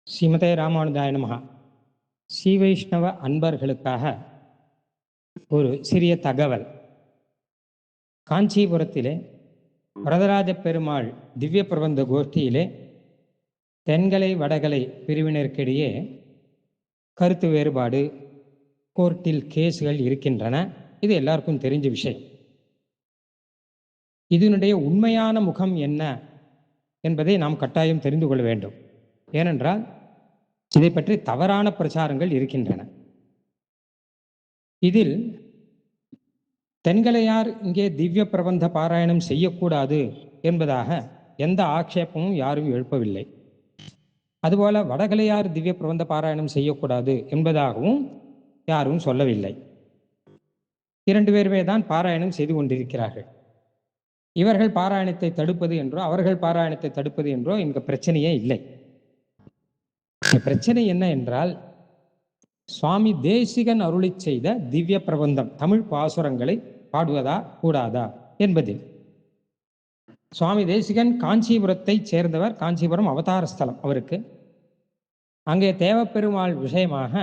ஸ்ரீமதே ராமானுஜாய நமஹா. ஸ்ரீ வைஷ்ணவ அன்பர்களுக்காக ஒரு சிறிய தகவல். காஞ்சிபுரத்திலே வரதராஜ பெருமாள் திவ்ய பிரபந்த கோஷ்டியிலே தென்கலை வடகலை பிரிவினருக்கிடையே கருத்து வேறுபாடு, கோர்ட்டில் கேஸுகள் இருக்கின்றன. இது எல்லாருக்கும் தெரிஞ்ச விஷயம். இதனுடைய உண்மையான முகம் என்ன என்பதை நாம் கட்டாயம் தெரிந்து கொள்ள வேண்டும். ஏனென்றால் இதை பற்றி தவறான பிரச்சாரங்கள் இருக்கின்றன. இதில் தென்கலையார் இங்கே திவ்ய பிரபந்த பாராயணம் செய்யக்கூடாது என்பதாக எந்த ஆட்சேபமும் யாரும் எழுப்பவில்லை. அதுபோல வடகலையார் திவ்ய பிரபந்த பாராயணம் செய்யக்கூடாது என்பதாகவும் யாரும் சொல்லவில்லை. 2 பேருமே தான் பாராயணம் செய்து கொண்டிருக்கிறார்கள். இவர்கள் பாராயணத்தை தடுப்பது என்றோ அவர்கள் பாராயணத்தை தடுப்பது என்றோ இங்க பிரச்சனையே இல்லை. பிரச்சனை என்ன என்றால், சுவாமி தேசிகன் அருளி செய்த திவ்ய பிரபந்தம் தமிழ் பாசுரங்களை பாடுவதா கூடாதா என்பதில். சுவாமி தேசிகன் காஞ்சிபுரத்தை சேர்ந்தவர். காஞ்சிபுரம் அவதார ஸ்தலம் அவருக்கு. அங்கே தேவப்பெருமாள் விஷயமாக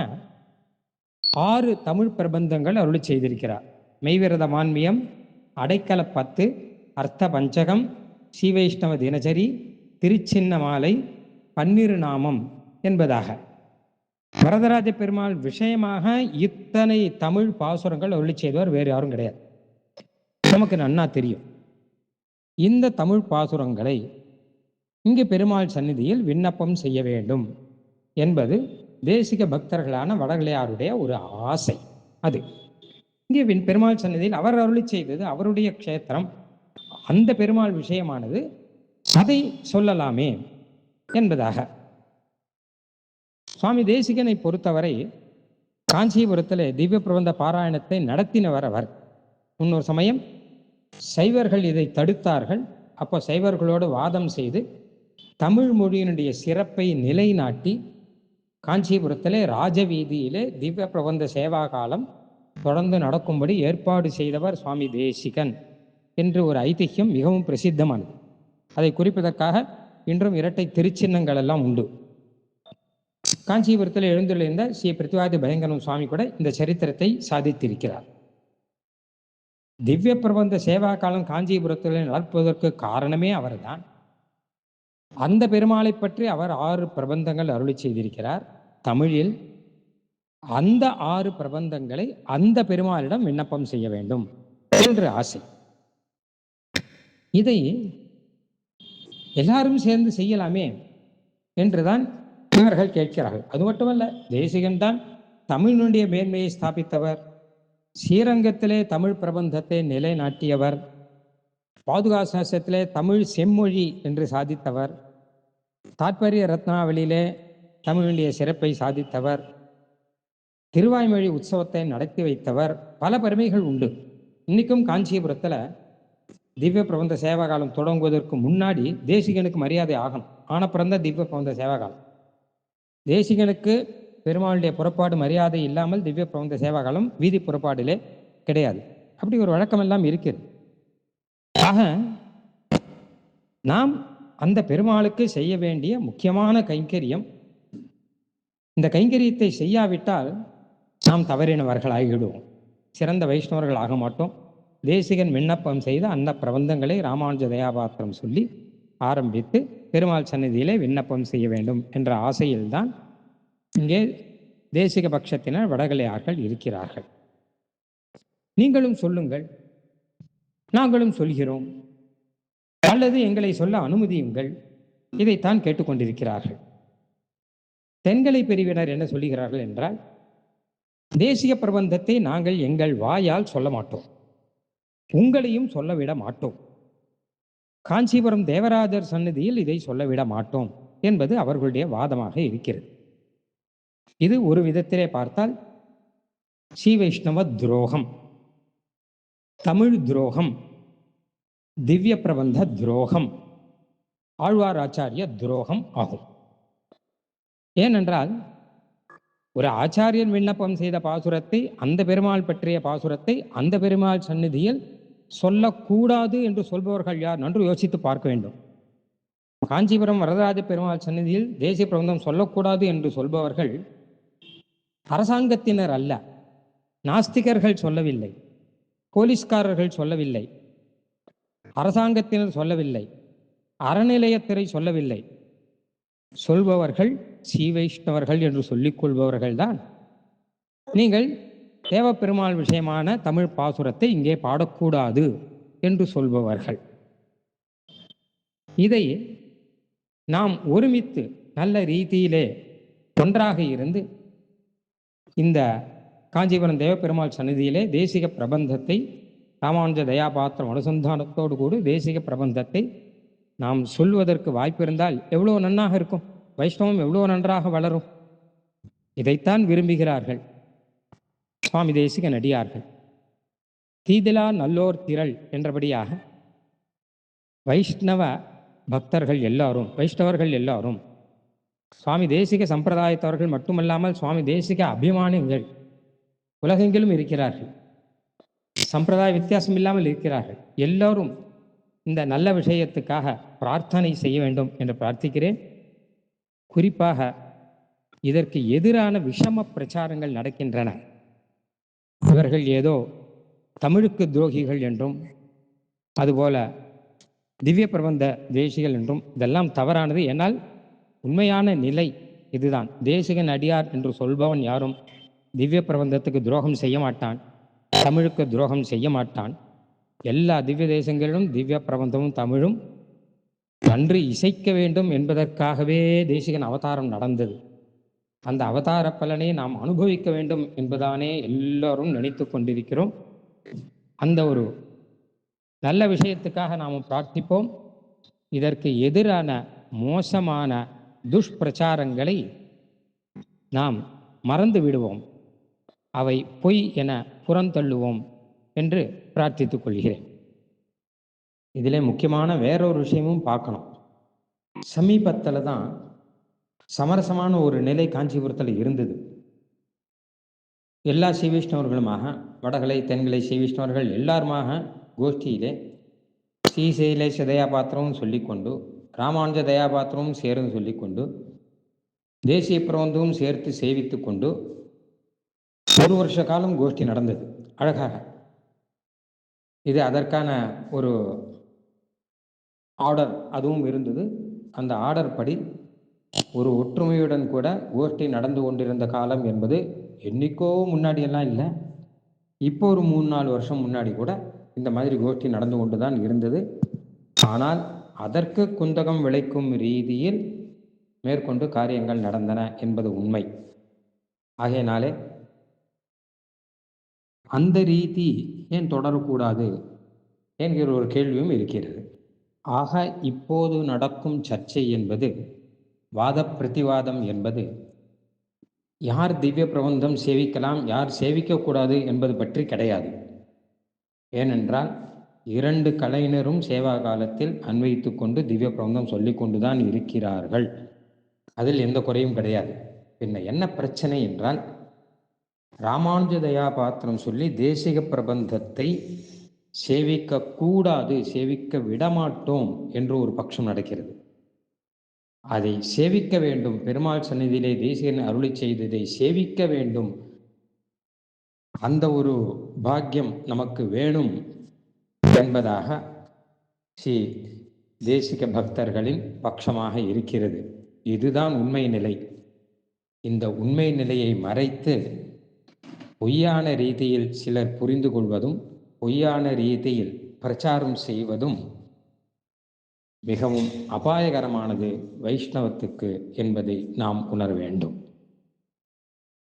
6 தமிழ் பிரபந்தங்கள் அருளி செய்திருக்கிறார். மெய்விரத மான்மியம், அடைக்கல 10, அர்த்த பஞ்சகம், ஸ்ரீ வைஷ்ணவ தினசரி, திருச்சின்ன மாலை, 12 நாமம் என்பதாக வரதராஜ பெருமாள் விஷயமாக இத்தனை தமிழ் பாசுரங்கள் அருளி செய்தவர் வேறு யாரும் கிடையாது. நமக்கு நன்னா தெரியும். இந்த தமிழ் பாசுரங்களை இங்கு பெருமாள் சந்நிதியில் விண்ணப்பம் செய்ய வேண்டும் என்பது தேசிக பக்தர்களான வடகலையாருடைய ஒரு ஆசை. அது இங்கே பெருமாள் சந்நிதியில் அவர் அருளி செய்தது அவருடைய க்ஷேத்திரம். அந்த பெருமாள் விஷயமானது அதை சொல்லலாமே என்பதாக. சுவாமி தேசிகனை பொறுத்தவரை காஞ்சிபுரத்தில் திவ்ய பிரபந்த பாராயணத்தை நடத்தினவர் அவர். முன்னொரு சமயம் சைவர்கள் இதை தடுத்தார்கள். அப்போ சைவர்களோடு வாதம் செய்து தமிழ் மொழியினுடைய சிறப்பை நிலைநாட்டி காஞ்சிபுரத்திலே ராஜவீதியிலே திவ்ய பிரபந்த சேவா காலம் தொடர்ந்து நடக்கும்படி ஏற்பாடு செய்தவர் சுவாமி தேசிகன் என்று ஒரு ஐதிஹ்யம் மிகவும் பிரசித்தமானது. அதை குறிப்பதற்காக இன்றும் இரட்டை திருச்சின்னங்கள் எல்லாம் உண்டு. காஞ்சிபுரத்தில் எழுந்துள்ள ஸ்ரீ பிரதிவாதி பயங்கரம் சுவாமி கூட இந்த சரித்திரத்தை சாதித்திருக்கிறார். திவ்ய பிரபந்த சேவா காலம் காஞ்சிபுரத்தில் நடப்பதற்கு காரணமே அவர்தான். அந்த பெருமாளை பற்றி அவர் 6 பிரபந்தங்கள் அருளி செய்திருக்கிறார் தமிழில். அந்த 6 பிரபந்தங்களை அந்த பெருமாளிடம் விண்ணப்பம் செய்ய வேண்டும் என்று ஆசை. இதை எல்லாரும் சேர்ந்து செய்யலாமே என்றுதான் இவர்கள் கேட்கிறார்கள். அது மட்டுமல்ல, தேசிகன் தான் தமிழினுடைய மேன்மையை ஸ்தாபித்தவர். ஸ்ரீரங்கத்திலே தமிழ் பிரபந்தத்தை நிலைநாட்டியவர். பாதுகாசாஸ்திரத்திலே தமிழ் செம்மொழி என்று சாதித்தவர். தாத்பரிய ரத்னாவளியிலே தமிழுடைய சிறப்பை சாதித்தவர். திருவாய்மொழி உற்சவத்தை நடத்தி வைத்தவர். பல பெருமைகள் உண்டு. இன்னைக்கும் காஞ்சிபுரத்தில் திவ்ய பிரபந்த சேவா காலம் தொடங்குவதற்கு முன்னாடி தேசிகனுக்கு மரியாதை ஆகணும். ஆன பிறந்த திவ்ய பிரபந்த சேவா காலம். தேசிகனுக்கு பெருமாளுடைய புறப்பாடு மரியாதை இல்லாமல் திவ்ய பிரபந்த சேவா காலம் வீதி புறப்பாடிலே கிடையாது. அப்படி ஒரு வழக்கம் எல்லாம் இருக்கிறது. ஆக நாம் அந்த பெருமாளுக்கு செய்ய வேண்டிய முக்கியமான கைங்கரியம். இந்த கைங்கரியத்தை செய்யாவிட்டால் நாம் தவறினவர்கள் ஆகிவிடுவோம். சிறந்த வைஷ்ணவர்கள் ஆக மாட்டோம். தேசிகன் விண்ணப்பம் செய்த அந்த பிரபந்தங்களை ராமானுஜ தயாபாத்திரம் சொல்லி ஆரம்பித்து பெருமாள் சந்நிதியிலே விண்ணப்பம் செய்ய வேண்டும் என்ற ஆசையில்தான் இங்கே தேசிக பட்சத்தினர் வடகலையார்கள் இருக்கிறார்கள். நீங்களும் சொல்லுங்கள், நாங்களும் சொல்கிறோம், அல்லது எங்களை சொல்ல அனுமதியுங்கள், இதைத்தான் கேட்டுக்கொண்டிருக்கிறார்கள். தென்கலை பிரிவினர் என்ன சொல்லுகிறார்கள் என்றால், தேசிய பிரபந்தத்தை நாங்கள் எங்கள் வாயால் சொல்ல மாட்டோம், உங்களையும் சொல்லவிட மாட்டோம், காஞ்சிபுரம் தேவராஜர் சந்நிதியில் இதை சொல்லவிட மாட்டோம் என்பது அவர்களுடைய வாதமாக இருக்கிறது. இது ஒரு விதத்திலே பார்த்தால் ஸ்ரீ வைஷ்ணவ துரோகம், தமிழ் துரோகம், திவ்ய பிரபந்த துரோகம், ஆழ்வார் ஆச்சாரிய துரோகம் ஆகும். ஏனென்றால் ஒரு ஆச்சாரியன் விண்ணப்பம் செய்த பாசுரத்தை, அந்த பெருமாள் பற்றிய பாசுரத்தை அந்த பெருமாள் சந்நிதியில் சொல்லக்கூடாது என்று சொல்பவர்கள் யார் நன்று யோசித்து பார்க்க வேண்டும். காஞ்சிபுரம் வரதராஜ பெருமாள் சந்நிதியில் தேசிய பிரபந்தம் சொல்லக்கூடாது என்று சொல்பவர்கள் அரசாங்கத்தினர் அல்ல, நாஸ்திகர்கள் சொல்லவில்லை, போலீஸ்காரர்கள் சொல்லவில்லை, அரசாங்கத்தினர் சொல்லவில்லை, அறநிலையத்துறை சொல்லவில்லை. சொல்பவர்கள் ஸ்ரீ வைஷ்ணவர்கள் என்று சொல்லிக் கொள்பவர்கள்தான் நீங்கள் தேவப்பெருமாள் விஷயமான தமிழ் பாசுரத்தை இங்கே பாடக்கூடாது என்று சொல்பவர்கள். இதை நாம் ஒருமித்து நல்ல ரீதியிலே ஒன்றாக இருந்து இந்த காஞ்சிபுரம் தேவப்பெருமாள் சந்நிதியிலே தேசிக பிரபந்தத்தை ராமானுஜ தயாபாத்திரம் அனுசந்தானத்தோடு கூட தேசிக பிரபந்தத்தை நாம் சொல்வதற்கு வாய்ப்பு இருந்தால் எவ்வளோ நன்னாக இருக்கும், வைஷ்ணவம் எவ்வளோ நன்றாக வளரும். இதைத்தான் விரும்புகிறார்கள் சுவாமி தேசிக நடிகார்கள். தீதிலா நல்லோர் திரள் என்றபடியாக வைஷ்ணவ பக்தர்கள் எல்லாரும், வைஷ்ணவர்கள் எல்லாரும் சுவாமி தேசிக சம்பிரதாயத்தவர்கள் மட்டுமல்லாமல் சுவாமி தேசிக அபிமானிகள் உலகெங்கிலும் இருக்கிறார்கள், சம்பிரதாய வித்தியாசம் இல்லாமல் இருக்கிறார்கள். எல்லோரும் இந்த நல்ல விஷயத்துக்காக பிரார்த்தனை செய்ய வேண்டும் என்று பிரார்த்திக்கிறேன். குறிப்பாக இதற்கு எதிரான விஷம பிரச்சாரங்கள் நடக்கின்றன. இவர்கள் ஏதோ தமிழுக்கு துரோகிகள் என்றும் அதுபோல திவ்ய பிரபந்த தேசிகள் என்றும், இதெல்லாம் தவறானது. ஏனால் உண்மையான நிலை இதுதான். தேசிகன் அடியார் என்று சொல்பவன் யாரும் திவ்ய பிரபந்தத்துக்கு துரோகம் செய்ய மாட்டான், தமிழுக்கு துரோகம் செய்ய மாட்டான். எல்லா திவ்ய தேசங்களிலும் திவ்ய பிரபந்தமும் தமிழும் நன்று இசைக்க வேண்டும் என்பதற்காகவே தேசிகன் அவதாரம் நடந்தது. அந்த அவதார பலனை நாம் அனுபவிக்க வேண்டும் என்பதானே எல்லோரும் நினைத்து கொண்டிருக்கிறோம். அந்த ஒரு நல்ல விஷயத்துக்காக நாம் பிரார்த்திப்போம். இதற்கு எதிரான மோசமான துஷ்பிரச்சாரங்களை நாம் மறந்து விடுவோம், அவை பொய் என புறந்தள்ளுவோம் என்று பிரார்த்தித்துக் கொள்கிறேன். இதிலே முக்கியமான வேறொரு விஷயமும் பார்க்கணும். சமீபத்தில் தான் சமரசமான ஒரு நிலை காஞ்சிபுரத்தில் இருந்தது. எல்லா ஸ்ரீவிஷ்ணவர்களுமாக, வடகலை தென்கலை ஸ்ரீவிஷ்ணவர்கள் எல்லாருமாக கோஷ்டியிலே ஸ்ரீசைலேஷ தயாபாத்திரமும் சொல்லிக்கொண்டு, ராமானுஜ தயாபாத்திரமும் சேர்ந்து சொல்லிக்கொண்டு, தேசிய பிரபந்தமும் சேர்த்து சேவித்து கொண்டு ஒரு வருஷ காலம் கோஷ்டி நடந்தது அழகாக. இது அதற்கான ஒரு ஆர்டர் அதுவும் இருந்தது. அந்த ஆர்டர் படி ஒரு ஒற்றுமையுடன் கூட கோஷ்டி நடந்து கொண்டிருந்த காலம் என்பது என்னைக்கோ முன்னாடியெல்லாம் இல்லை, இப்போ ஒரு 3-4 வருஷம் முன்னாடி கூட இந்த மாதிரி கோஷ்டி நடந்து கொண்டு தான் இருந்தது. ஆனால் அதற்கு குந்தகம் விளைக்கும் ரீதியில் மேற்கொண்டு காரியங்கள் நடந்தன என்பது உண்மை. ஆகையினாலே அந்த ரீதி ஏன் தொடரக்கூடாது என்கிற ஒரு கேள்வியும் இருக்கிறது. ஆக இப்போது நடக்கும் சர்ச்சை என்பது, வாத பிரதிவாதம் என்பது, யார் திவ்ய பிரபந்தம் சேவிக்கலாம் யார் சேவிக்கக்கூடாது என்பது பற்றி கிடையாது. ஏனென்றால் 2 கலைஞரும் சேவா காலத்தில் அன்வைத்து கொண்டு திவ்ய பிரபந்தம் சொல்லி கொண்டுதான் இருக்கிறார்கள். அதில் எந்த குறையும் கிடையாது. பின்ன என்ன பிரச்சனை என்றால், ராமானுஜ தயாபாத்திரம் சொல்லி தேசிக பிரபந்தத்தை சேவிக்க கூடாது, சேவிக்க விடமாட்டோம் என்று ஒரு பட்சம் நடக்கிறது. அதை சேவிக்க வேண்டும், பெருமாள் சந்நிதியிலே தேசிகன் அருளி செய்ததை சேவிக்க வேண்டும், அந்த ஒரு பாக்கியம் நமக்கு வேணும் என்பதாக ஸ்ரீ தேசிக பக்தர்களின் பட்சமாக இருக்கிறது. இதுதான் உண்மை நிலை. இந்த உண்மை நிலையை மறைத்து பொய்யான ரீதியில் சிலர் புரிந்து கொள்வதும் பொய்யான ரீதியில் பிரச்சாரம் செய்வதும் மிகவும் அபாயகரமானது வைஷ்ணவத்துக்கு என்பதை நாம் உணர வேண்டும்.